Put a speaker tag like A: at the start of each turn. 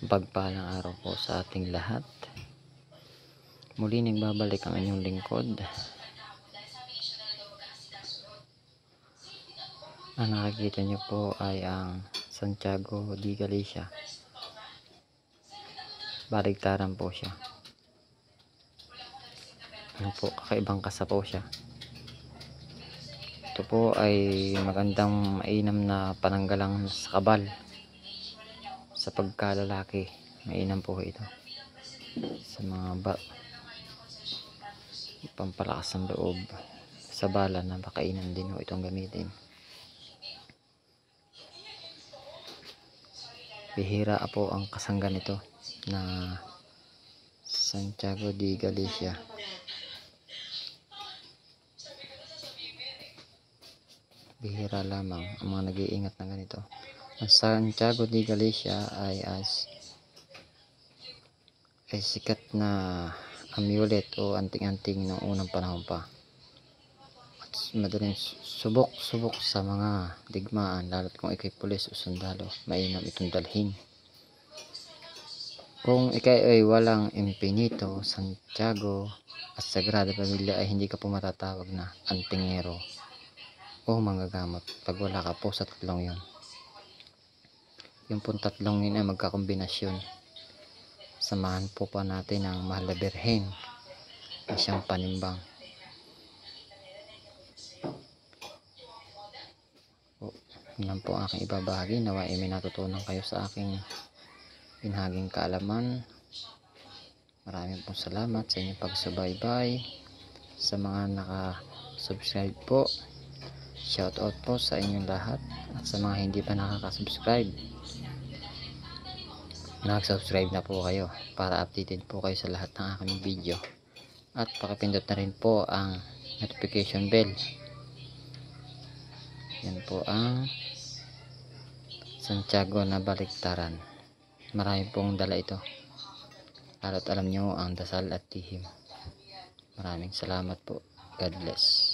A: Pagpalang araw po sa ating lahat. Muli nagbabalik ang inyong lingkod. Ang nakikita nyo po ay ang Santiago de Galicia. Baligtaran po siya. Ano po, kakaibang kasa po siya. Ito po ay magandang mainam na pananggalang sa kabal. Sa pagkalalaki, mainam po ito. Sa mga pampalakas ng loob, sa bala na makainan din ho itong gamitin. Bihira po ang kasangga nito na Santiago de Galicia. Bihira lamang ang mga nag-iingat na ganito. Ang Santiago de Galicia ay sikat na amulet o anting-anting noong unang panahon pa. At madaling subok sa mga digmaan, lalo't kung ikay pulis o sundalo, mainam itong dalhin. Kung ikay ay walang Infinito, Santiago at Sagrada Familia ay hindi ka po matatawag na antingero o manggagamot pag wala ka po sa tatlong yun. Yung pong tatlong yun ay magkakombinasyon. Samahan po pa natin ang Mahal na Birhen na siyang panimbang. Yan po ang aking ibabahagi. Nawa ay may natutunan kayo sa aking binahaging kaalaman. Maraming pong salamat sa inyong pagsubaybay. Sa mga naka-subscribe po, shout out po sa inyong lahat. At sa mga hindi pa nakaka-subscribe, nag-subscribe na po kayo para updated po kayo sa lahat ng aking video. At pakipindot na rin po ang notification bell. Yan po ang Santiago na baliktaran. Marami pong dala ito. At alam nyo ang dasal at tihim. Maraming salamat po. God bless.